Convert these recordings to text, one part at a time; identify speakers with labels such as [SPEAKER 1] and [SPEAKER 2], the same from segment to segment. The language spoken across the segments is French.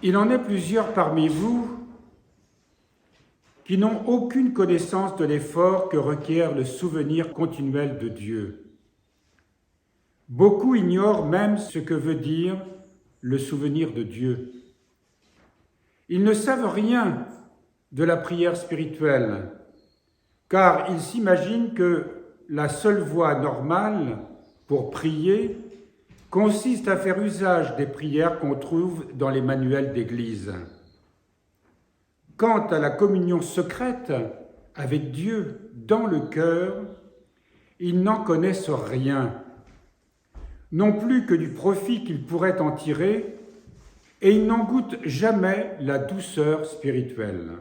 [SPEAKER 1] Il en est plusieurs parmi vous qui n'ont aucune connaissance de l'effort que requiert le souvenir continuel de Dieu. Beaucoup ignorent même ce que veut dire le souvenir de Dieu. Ils ne savent rien de la prière spirituelle, car ils s'imaginent que la seule voie normale pour prier consiste à faire usage des prières qu'on trouve dans les manuels d'Église. Quant à la communion secrète avec Dieu dans le cœur, ils n'en connaissent rien, non plus que du profit qu'ils pourraient en tirer, et ils n'en goûtent jamais la douceur spirituelle.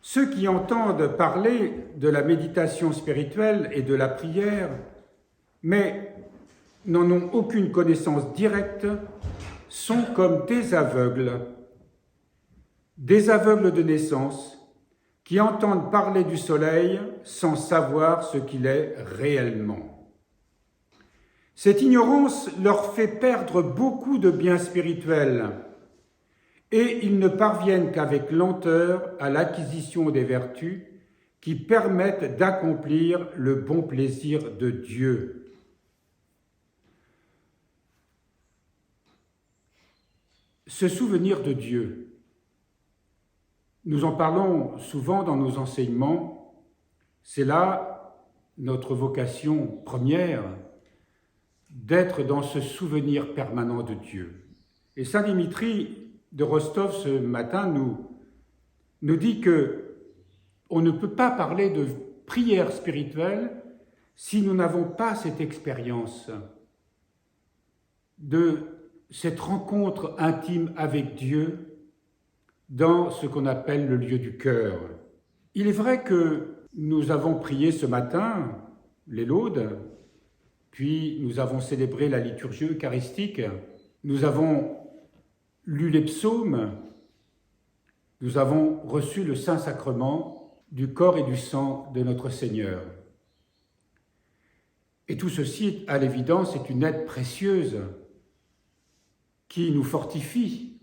[SPEAKER 1] Ceux qui entendent parler de la méditation spirituelle et de la prière, mais n'en ont aucune connaissance directe, sont comme des aveugles de naissance, qui entendent parler du soleil sans savoir ce qu'il est réellement. Cette ignorance leur fait perdre beaucoup de biens spirituels, et ils ne parviennent qu'avec lenteur à l'acquisition des vertus qui permettent d'accomplir le bon plaisir de Dieu. Ce souvenir de Dieu, nous en parlons souvent dans nos enseignements, c'est là notre vocation première, d'être dans ce souvenir permanent de Dieu. Et saint Dimitri de Rostov ce matin nous dit que on ne peut pas parler de prière spirituelle si nous n'avons pas cette expérience de cette rencontre intime avec Dieu dans ce qu'on appelle le lieu du cœur. Il est vrai que nous avons prié ce matin les laudes, puis nous avons célébré la liturgie eucharistique, nous avons lu les psaumes, nous avons reçu le Saint-Sacrement du corps et du sang de notre Seigneur. Et tout ceci, à l'évidence, est une aide précieuse qui nous fortifie,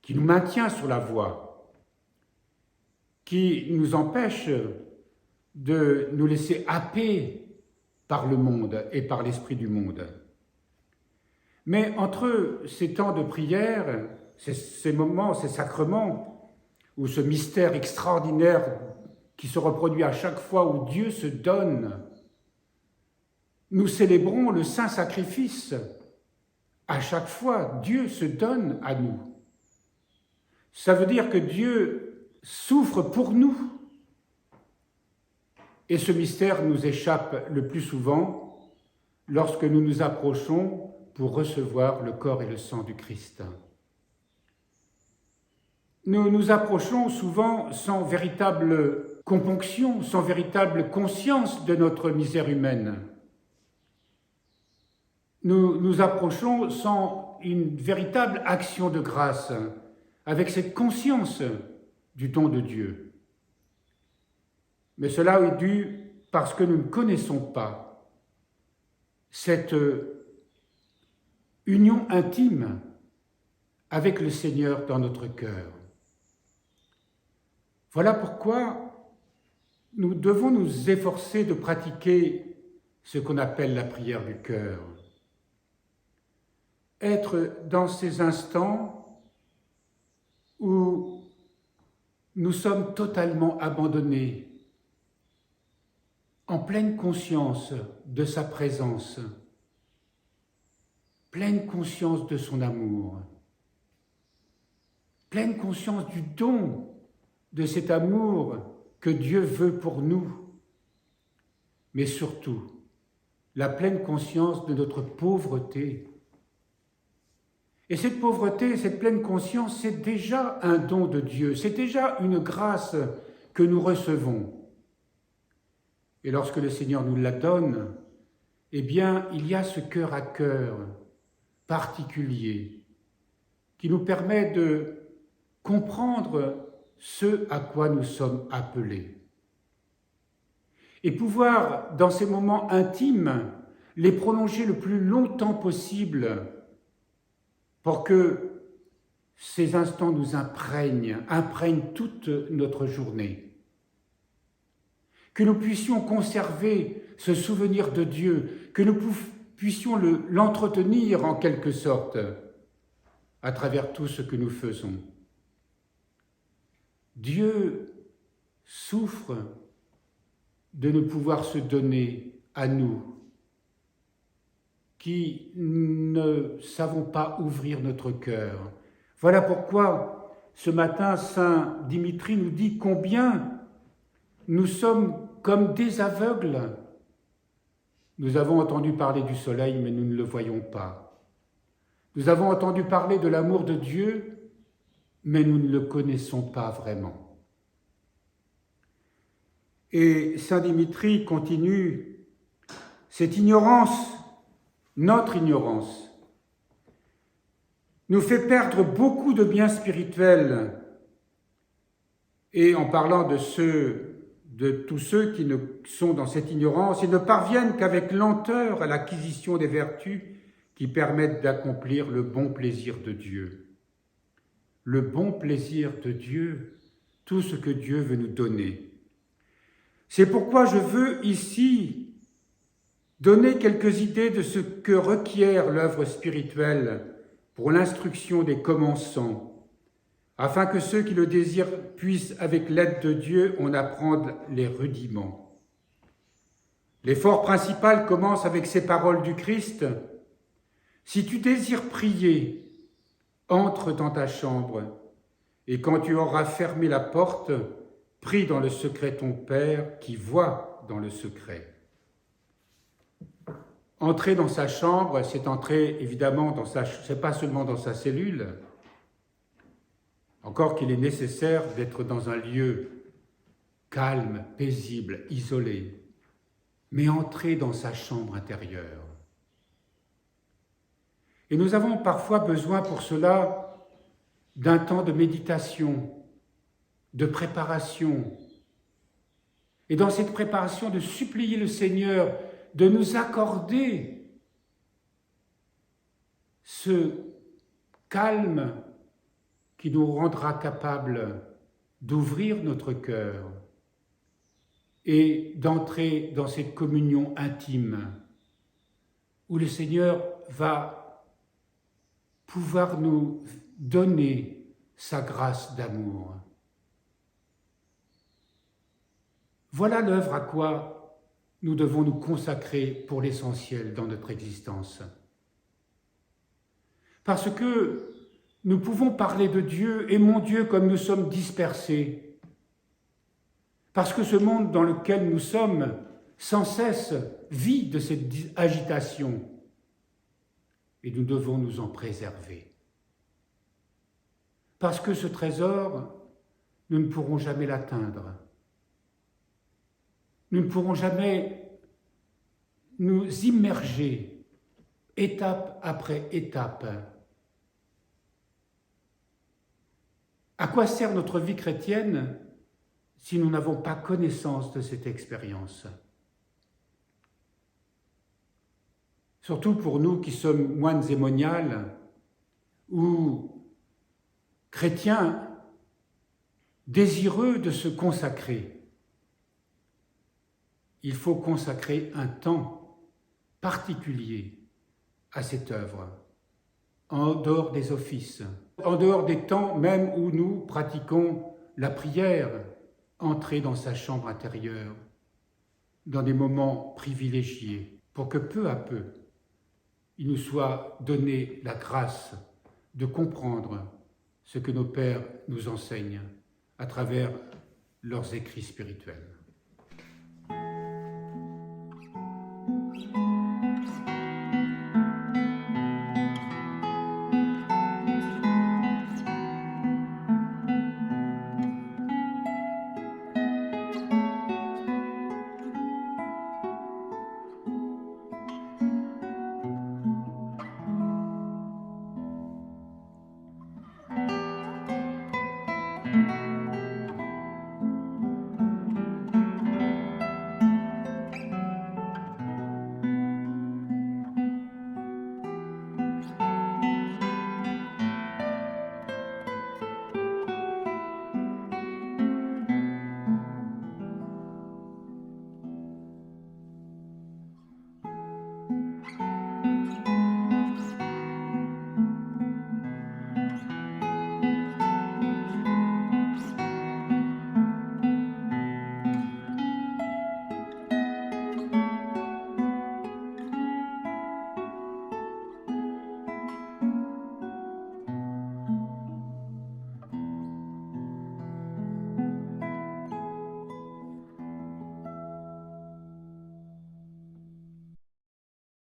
[SPEAKER 1] qui nous maintient sur la voie, qui nous empêche de nous laisser happer par le monde et par l'esprit du monde. Mais entre ces temps de prière, ces moments, ces sacrements, ou ce mystère extraordinaire qui se reproduit à chaque fois où Dieu se donne, nous célébrons le saint sacrifice. À chaque fois, Dieu se donne à nous. Ça veut dire que Dieu souffre pour nous. Et ce mystère nous échappe le plus souvent lorsque nous nous approchons pour recevoir le corps et le sang du Christ. Nous nous approchons souvent sans véritable componction, sans véritable conscience de notre misère humaine. Nous nous approchons sans une véritable action de grâce, avec cette conscience du don de Dieu. Mais cela est dû parce que nous ne connaissons pas cette union intime avec le Seigneur dans notre cœur. Voilà pourquoi nous devons nous efforcer de pratiquer ce qu'on appelle la prière du cœur. Être dans ces instants où nous sommes totalement abandonnés, en pleine conscience de sa présence, pleine conscience de son amour, pleine conscience du don de cet amour que Dieu veut pour nous, mais surtout la pleine conscience de notre pauvreté. Et cette pauvreté, cette pleine conscience, c'est déjà un don de Dieu, c'est déjà une grâce que nous recevons. Et lorsque le Seigneur nous la donne, eh bien, il y a ce cœur à cœur particulier qui nous permet de comprendre ce à quoi nous sommes appelés. Et pouvoir, dans ces moments intimes, les prolonger le plus longtemps possible pour que ces instants nous imprègnent toute notre journée. Que nous puissions conserver ce souvenir de Dieu, que nous puissions l'entretenir en quelque sorte à travers tout ce que nous faisons. Dieu souffre de ne pouvoir se donner à nous, qui ne savons pas ouvrir notre cœur. Voilà pourquoi ce matin, Saint Dimitri nous dit combien nous sommes comme des aveugles. Nous avons entendu parler du soleil, mais nous ne le voyons pas. Nous avons entendu parler de l'amour de Dieu, mais nous ne le connaissons pas vraiment. Et Saint Dimitri continue, cette ignorance, notre ignorance, nous fait perdre beaucoup de biens spirituels. Et en parlant de tous ceux qui ne sont dans cette ignorance, ils ne parviennent qu'avec lenteur à l'acquisition des vertus qui permettent d'accomplir le bon plaisir de Dieu. Le bon plaisir de Dieu, tout ce que Dieu veut nous donner. C'est pourquoi je veux ici donner quelques idées de ce que requiert l'œuvre spirituelle pour l'instruction des commençants, afin que ceux qui le désirent puissent, avec l'aide de Dieu, en apprendre les rudiments. L'effort principal commence avec ces paroles du Christ. Si tu désires prier, entre dans ta chambre, et quand tu auras fermé la porte, prie dans le secret ton Père qui voit dans le secret. Entrer dans sa chambre, c'est entrer évidemment c'est pas seulement dans sa cellule, encore qu'il est nécessaire d'être dans un lieu calme, paisible, isolé, mais entrer dans sa chambre intérieure. Et nous avons parfois besoin pour cela d'un temps de méditation, de préparation. Et dans cette préparation, de supplier le Seigneur de nous accorder ce calme qui nous rendra capables d'ouvrir notre cœur et d'entrer dans cette communion intime où le Seigneur va pouvoir nous donner sa grâce d'amour. Voilà l'œuvre à quoi nous devons nous consacrer pour l'essentiel dans notre existence. Parce que nous pouvons parler de Dieu, et mon Dieu, comme nous sommes dispersés. Parce que ce monde dans lequel nous sommes, sans cesse, vit de cette agitation. Et nous devons nous en préserver. Parce que ce trésor, nous ne pourrons jamais l'atteindre. Nous ne pourrons jamais nous immerger, étape après étape. À quoi sert notre vie chrétienne si nous n'avons pas connaissance de cette expérience? Surtout pour nous qui sommes moines et moniales ou chrétiens désireux de se consacrer. Il faut consacrer un temps particulier à cette œuvre, en dehors des offices, en dehors des temps même où nous pratiquons la prière, entrer dans sa chambre intérieure, dans des moments privilégiés, pour que peu à peu, il nous soit donné la grâce de comprendre ce que nos pères nous enseignent à travers leurs écrits spirituels.